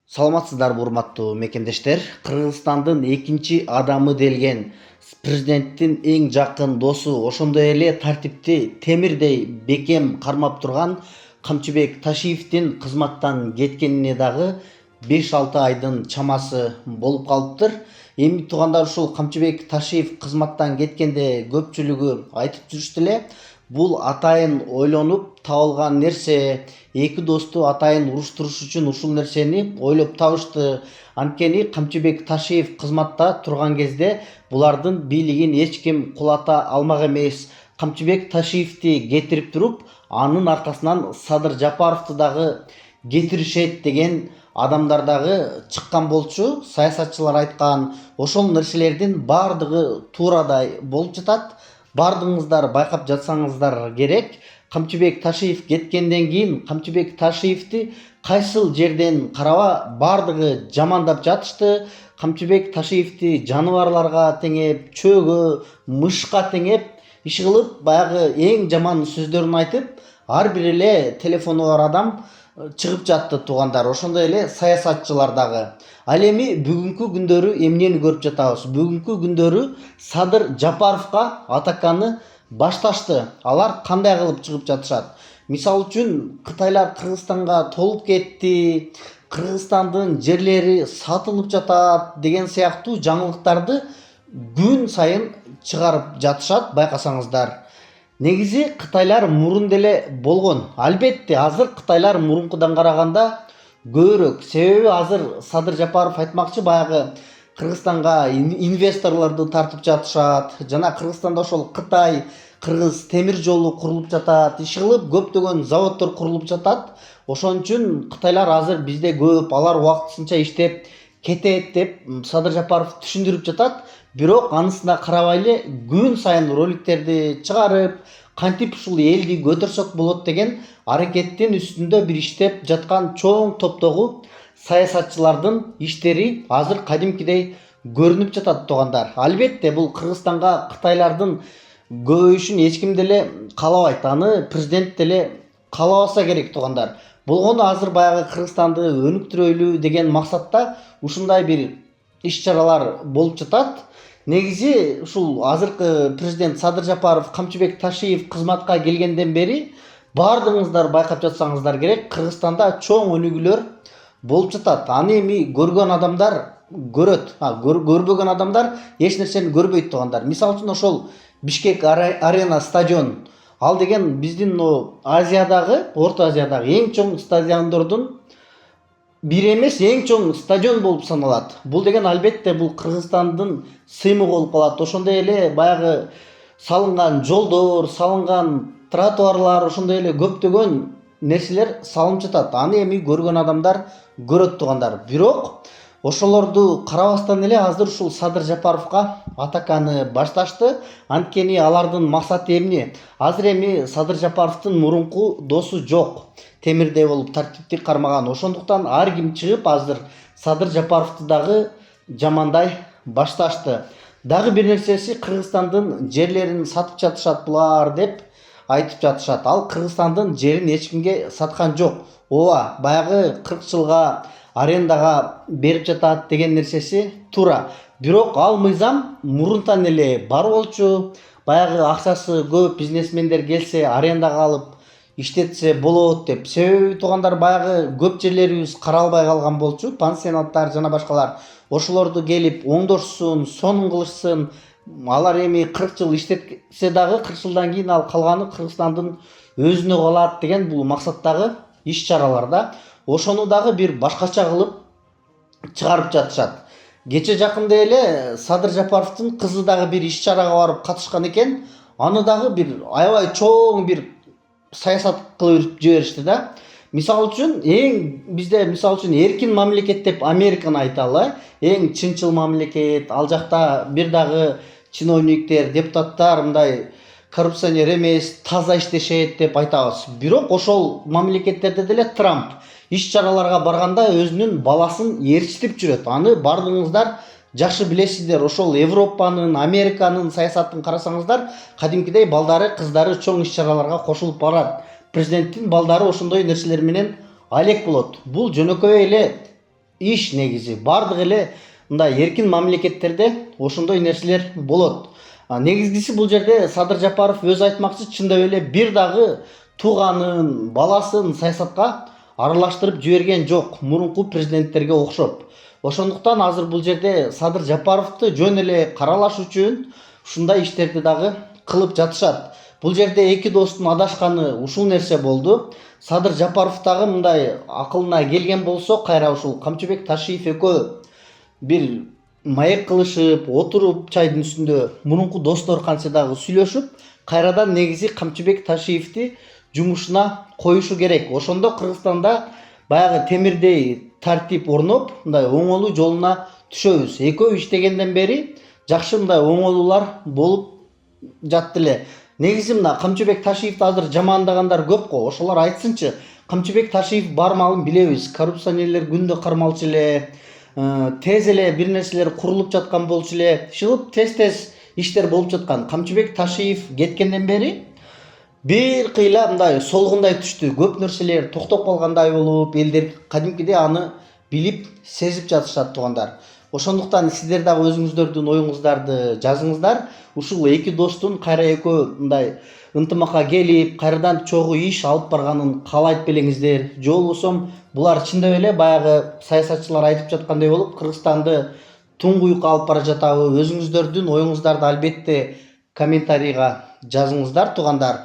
Саламатсыздарбы урматтуу мекендештер. Кыргызстандын экинчи адамы делген президенттин эң жакын досу, ошондой эле тартипти темирдей бекем кармап турган Камчыбек Ташиевдин кызматтан кеткенине дагы 5-6 айдын чамасы болуп калыптыр. Эми туугандар, ушул Камчыбек Ташиев кызматтан кеткенде көпчүлүгү айтып жүрүштү эле. Бул атайын ойлонуп табылган нерсе, эки досту атайын уруштуруш үчүн ушул нерсени ойлоп табышты. Анткени Камчыбек Ташиев кызматта турган кезде булардын бийлигин эч ким кулата алмак эмес. Камчыбек Ташиевди кетирип туруп, анын аркасынан Садыр Жапаровду дагы кетиришет деген адамдар дагы чыккан болчу. Саясатчылар айткан ошол нерселердин баардыгы туурадай болуп жатат. Бардыңыздар байкап жатсаңыздар керек. Камчыбек Ташиев кеткенден кийин Камчыбек Ташиевди кайсыл жерден караба бардыгы жамандап жатышты. Камчыбек Ташиевди жаныбарларга теңеп, чөөгө, мышка теңеп, иш кылып, баягы эң жаман сөздөрүн айтып, ар бир эле телефону бар адам чыгып жатты туугандар. Ошондой эле саясатчылар дагы. Ал эми бүгүнкү күндөрү эмнени көрүп жатабыз? Бүгүнкү күндөрү Садыр Жапаровго атаканы башташты. Алар кандай кылып чыгып жатышат? Мисалы үчүн, Кытайлар Кыргызстанга толуп кетти, Кыргызстандын жерлери сатылып жатат деген сыяктуу жаңылыктарды күн сайын чыгарып жатышат, байкасаңыздар. Негизи Кытайлар мурун деле болгон. Албетте, азыр Кытайлар мурункудан караганда көбүрөөк. Себеби азыр Садыр Жапаров айтмакчы, баягы Кыргызстанга инвесторлорду тартып жатышат. Жана Кыргызстанда ошол Кытай Кыргыз темир жолу курулуп жатат. Иш кылып көптөгөн заводдор курулуп жатат. Ошон үчүн Кытайлар азыр бизде көп, алар убактысынча иштеп кетет деп Садыр Жапаров түшүндүрүп жатат. Бирок анысына карабай эле күн сайын роликтерди чыгарып, кантип ушул элди көтөрсөк болот деген аракеттин үстүндө бир иштеп жаткан чоң топтогу саясатчылардын иштери азыр кадимкидей көрүнүп жатат туугандар. Албетте, бул Кыргызстанга Кытайлардын көбөйүшүн эч ким деле каалабайт. Аны президент деле каалабаса керек туугандар. Болгону азыр баягы Кыргызстанды өнүктүрөлү деген максатта ушундай бир иш-чаралар болуп жатат. Негизи ушул азыркы президент Садыр Жапаров Камчыбек Ташиев кызматка келгенден бери бардыгыңыздар байкап жатсаңыздар керек, Кыргызстанда чоң өнүгүүлөр болуп жатат. Аны эми көргөн адамдар көрөт, көрбөгөн адамдар эч нерсени көрбөйт туугандар. Мисалы үчүн ошол Бишкек арена стадион, ал деген биздин Азиядагы, Орто Азиядагы эң чоң стадиондордун бири эмес, эң чоң стадион болуп саналат. Бул деген албетте бул Кыргызстандын сыймыгы болуп калат. Ошондой эле баягы салынган жолдор, салынган тротуарлар, ошондой эле көптөгөн нерселер салынып жатат. Аны эми көргөн адамдар көрөт туугандар. Бирок ошолорду карабастан эле азыр ушул Садыр Жапаровго атаканы башташты. Анткени алардын максаты эмне? Азыр эми Садыр Жапаровдун мурунку досу жок. Темирдей болуп тартипти кармаган. Ошондуктан ар ким чыгып азыр Садыр Жапаровду дагы жамандай башташты. Дагы бир нерсеси, Кыргызстандын жерлерин сатып жатышат булар деп айтып жатышат. Ал Кыргызстандын жерин эч кимге саткан жок. Ооба, баягы 40 жылга арендага берип жатат деген нерсеси туура. Бирок ал мыйзам мурунтан эле бар болчу. Баягы акчасы көп бизнесмендер келсе арендага алып иштетсе болот деп. Себеби туугандар, баягы көп жерлерибиз каралбай калган болчу. Пансионаттар жана башкалар. Ошолорду келип оңдошсун, сонун кылышсын. Алар эми 40 жыл иштетсе дагы 40 жылдан кийин ал калганы Кыргызстандын өзүнө калат деген бул максаттагы иш-чараларда. Ошону дагы бир башкача кылып чыгарып жатышат. Кече жакында эле Садыр Жапаровдун кызы дагы бир иш-чарага барып катышкан экен. Аны дагы бир аябай чоң бир саясат кылып жиберишти да. Мисалы үчүн, бизде мисалы үчүн эркин мамлекет деп Американы айталы, эң чынчыл мамлекет. Ал жакта бир дагы чиновниктер, депутаттар мындай коррупционер эмес, таза иштешет деп айтабыз. Бирок ошол мамлекеттерде деле Трамп иш-чараларга барганда өзүнүн баласын ээрчитип жүрөт. Аны бардыгыңыздар жакшы билесиздер. Ошол Европанын, Американын саясатын карасаңыздар, кадимкидей балдары, кыздары чоң иш-чараларга кошулуп барат. Президенттин балдары ошондой нерселер менен алек болот. Бул жөнөкөй эле иш негизи. Бардык эле мындай эркин мамлекеттерде ошондой нерселер болот. Негизгиси бул жерде Садыр Жапаров өзү айтмакчы, чындап эле бир дагы тууганын, баласын саясатка аралаштырып жиберген жок, мурунку президенттерге окшоп. Ошондуктан азыр бул жерде Садыр Жапаровду жөн эле каралаш үчүн ушундай иштерди дагы кылып жатышат. Бул жерде эки достун адашканы ушул нерсе болду. Садыр Жапаров дагы мындай акылына келген болсо, кайра ушул Камчыбек Ташиев экөө бир маек кылышып, отуруп чайдын үстүндө мурунку достор кантсе дагы сүйлөшүп, кайрадан негизи Камчыбек Ташиевди жумушуна коюшу керек. Ошондо Кыргызстанда баягы темирдей тартип орноп, мындай оңолуу жолуна түшөбүз. Экөө иштегенден бери жакшы мындай оңолуулар болуп жатты эле. Негизи мына Камчыбек Ташиевди азыр жамандагандар көп го. Ошолор айтсынчы. Камчыбек Ташиев бар малын билебиз. Коррупционерлер күндө кармалчу эле, тез эле бир нерселер курулуп жаткан болчу эле. Шылып тез иштер болуп жаткан. Камчыбек Ташиев кеткенден бери бир кыйла мындай солгундай түштү. Көп нерселер токтоп калгандай болуп, элдер кадимкидей аны билип, сезип жатышат туугандар. Ошондуктан сиздер дагы өзүңүздөрдүн оюңуздарды жазыңыздар. Ушул эки достун кайра экөө мындай ынтымакка келип, кайрадан чогуу иш алып барганын каалайт белеңиздер. Же болбосо булар чындап эле баягы саясатчылар айтып жаткандай болуп, Кыргызстанды туңгуюкка алып бара жатабы? Өзүңүздөрдүн оюңуздарды албетте комментарийга жазыңыздар туугандар.